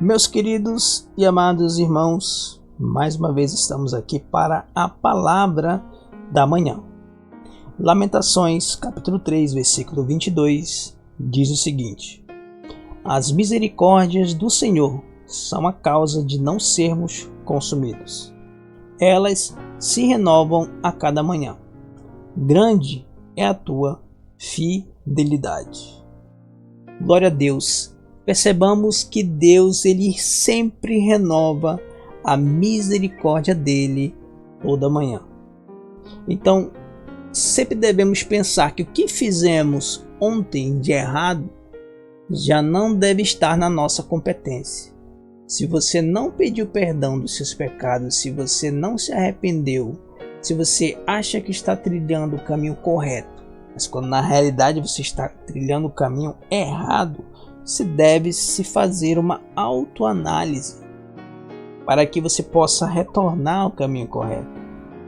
Meus queridos e amados irmãos, mais uma vez estamos aqui para a palavra da manhã. Lamentações, capítulo 3, versículo 22, diz o seguinte: As misericórdias do Senhor são a causa de não sermos consumidos. Elas se renovam a cada manhã. Grande é a tua fidelidade. Glória a Deus. Percebamos que Deus ele sempre renova a misericórdia dele toda manhã. Então, sempre devemos pensar que o que fizemos ontem de errado já não deve estar na nossa competência. Se você não pediu perdão dos seus pecados, se você não se arrependeu, se você acha que está trilhando o caminho correto, mas quando na realidade você está trilhando o caminho errado, se deve se fazer uma autoanálise para que você possa retornar ao caminho correto,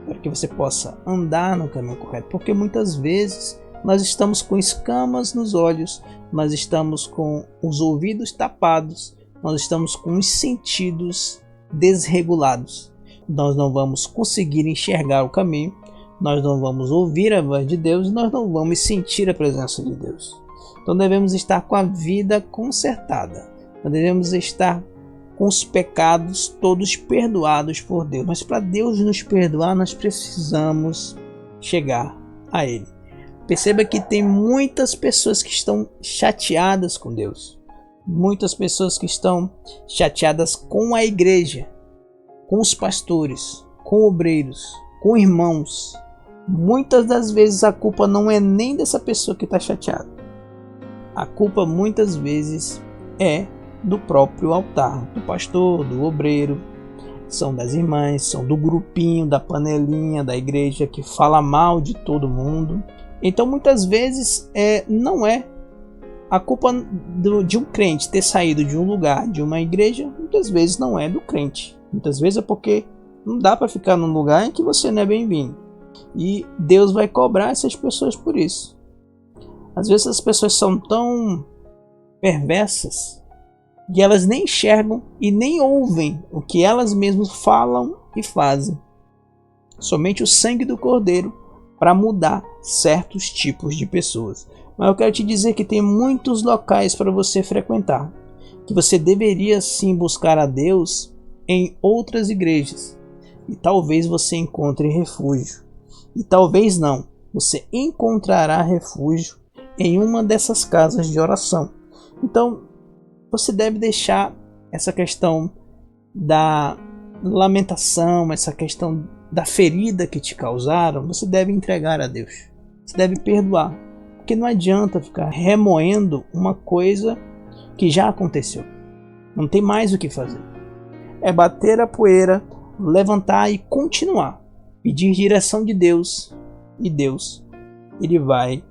para que você possa andar no caminho correto, porque muitas vezes nós estamos com escamas nos olhos, nós estamos com os ouvidos tapados, nós estamos com os sentidos desregulados, nós não vamos conseguir enxergar o caminho, nós não vamos ouvir a voz de Deus, nós não vamos sentir a presença de Deus. Então devemos estar com a vida consertada. Nós devemos estar com os pecados todos perdoados por Deus. Mas para Deus nos perdoar, nós precisamos chegar a Ele. Perceba que tem muitas pessoas que estão chateadas com Deus. Muitas pessoas que estão chateadas com a igreja, com os pastores, com obreiros, com irmãos. Muitas das vezes a culpa não é nem dessa pessoa que está chateada. A culpa muitas vezes é do próprio altar, do pastor, do obreiro, são das irmãs, são do grupinho, da panelinha, da igreja que fala mal de todo mundo. Então muitas vezes não é a culpa de um crente ter saído de um lugar, de uma igreja, muitas vezes não é do crente. Muitas vezes é porque não dá para ficar num lugar em que você não é bem-vindo. E Deus vai cobrar essas pessoas por isso. Às vezes as pessoas são tão perversas que elas nem enxergam e nem ouvem o que elas mesmas falam e fazem. Somente o sangue do Cordeiro para mudar certos tipos de pessoas. Mas eu quero te dizer que tem muitos locais para você frequentar, que você deveria sim buscar a Deus em outras igrejas. E talvez você encontre refúgio. E talvez não, você encontrará refúgio em uma dessas casas de oração. Então, você deve deixar essa questão da lamentação, essa questão da ferida que te causaram, você deve entregar a Deus. Você deve perdoar. Porque não adianta ficar remoendo uma coisa que já aconteceu. Não tem mais o que fazer. É bater a poeira, levantar e continuar. Pedir direção de Deus. E Deus, Ele vai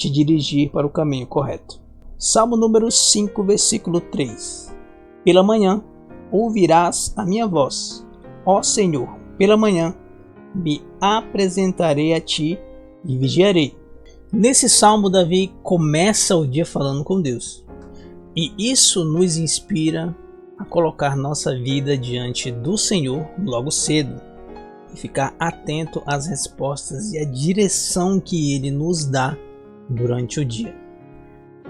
te dirigir para o caminho correto. Salmo número 5, versículo 3. Pela manhã ouvirás a minha voz, ó Senhor, pela manhã me apresentarei a ti e vigiarei. Nesse salmo, Davi começa o dia falando com Deus. E isso nos inspira a colocar nossa vida diante do Senhor logo cedo e ficar atento às respostas e à direção que Ele nos dá durante o dia.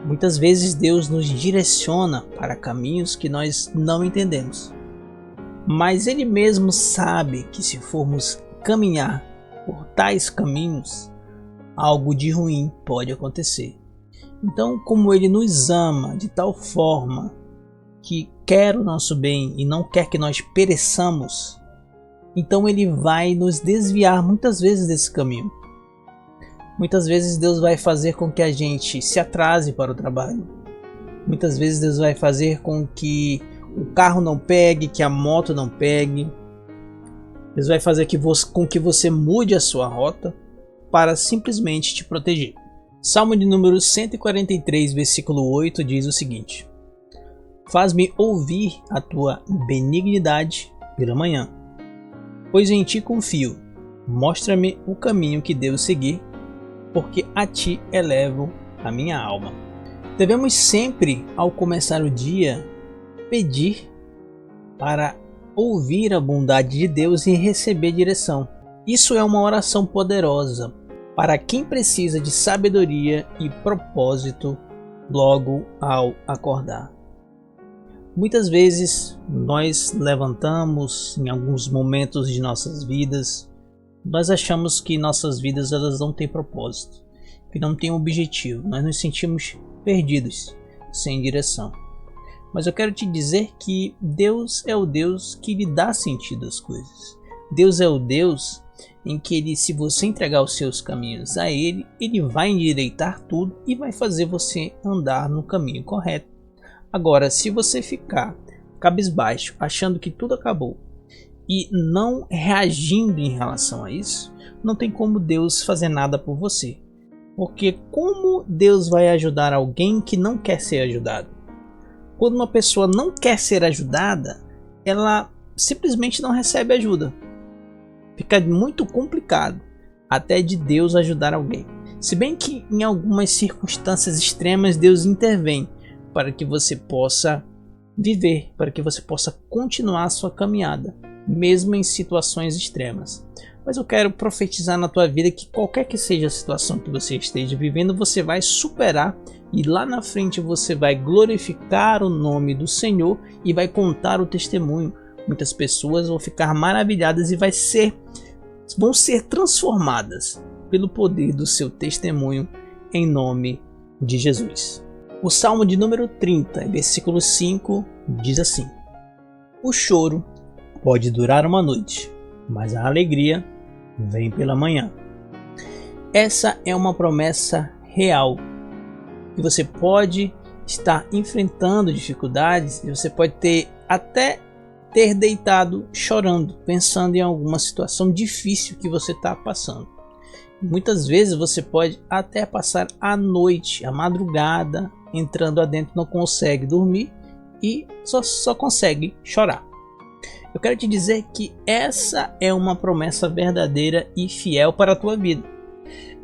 Muitas vezes Deus nos direciona para caminhos que nós não entendemos, mas Ele mesmo sabe que se formos caminhar por tais caminhos, algo de ruim pode acontecer. Então, como Ele nos ama de tal forma que quer o nosso bem e não quer que nós pereçamos, então Ele vai nos desviar muitas vezes desse caminho. Muitas vezes Deus vai fazer com que a gente se atrase para o trabalho. Muitas vezes Deus vai fazer com que o carro não pegue, que a moto não pegue. Deus vai fazer com que você mude a sua rota para simplesmente te proteger. Salmo de número 143, versículo 8 diz o seguinte: Faz-me ouvir a tua benignidade pela manhã, pois em ti confio. Mostra-me o caminho que devo seguir, porque a ti elevo a minha alma. Devemos sempre, ao começar o dia, pedir para ouvir a bondade de Deus e receber direção. Isso é uma oração poderosa para quem precisa de sabedoria e propósito logo ao acordar. Muitas vezes nós levantamos em alguns momentos de nossas vidas, nós achamos que nossas vidas elas não têm propósito, que não têm objetivo, nós nos sentimos perdidos, sem direção. Mas eu quero te dizer que Deus é o Deus que lhe dá sentido às coisas. Deus é o Deus em que ele, se você entregar os seus caminhos a ele, ele vai endireitar tudo e vai fazer você andar no caminho correto. Agora, se você ficar cabisbaixo, achando que tudo acabou e não reagindo em relação a isso, não tem como Deus fazer nada por você. Porque como Deus vai ajudar alguém que não quer ser ajudado? Quando uma pessoa não quer ser ajudada, ela simplesmente não recebe ajuda. Fica muito complicado até de Deus ajudar alguém. Se bem que em algumas circunstâncias extremas Deus intervém para que você possa viver, para que você possa continuar a sua caminhada, mesmo em situações extremas. Mas eu quero profetizar na tua vida que qualquer que seja a situação que você esteja vivendo, você vai superar e lá na frente você vai glorificar o nome do Senhor e vai contar o testemunho. Muitas pessoas vão ficar maravilhadas e vão ser transformadas pelo poder do seu testemunho em nome de Jesus. O Salmo de número 30, versículo 5, diz assim: o choro pode durar uma noite, mas a alegria vem pela manhã. Essa é uma promessa real, que você pode estar enfrentando dificuldades e você pode até ter deitado chorando, pensando em alguma situação difícil que você está passando. Muitas vezes você pode até passar a noite, a madrugada, entrando adentro, não consegue dormir e só consegue chorar. Eu quero te dizer que essa é uma promessa verdadeira e fiel para a tua vida.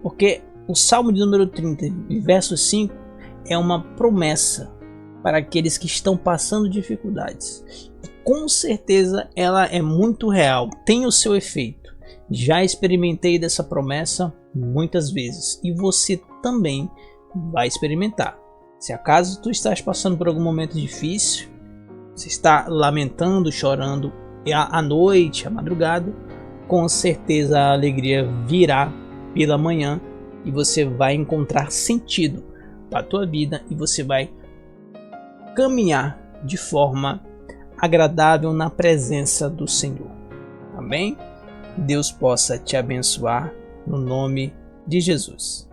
Porque o Salmo de número 30, verso 5, é uma promessa para aqueles que estão passando dificuldades. E com certeza ela é muito real, tem o seu efeito. Já experimentei dessa promessa muitas vezes e você também vai experimentar. Se acaso tu estás passando por algum momento difícil, você está lamentando, chorando à noite, à madrugada, com certeza a alegria virá pela manhã e você vai encontrar sentido para a tua vida e você vai caminhar de forma agradável na presença do Senhor. Amém? Que Deus possa te abençoar no nome de Jesus.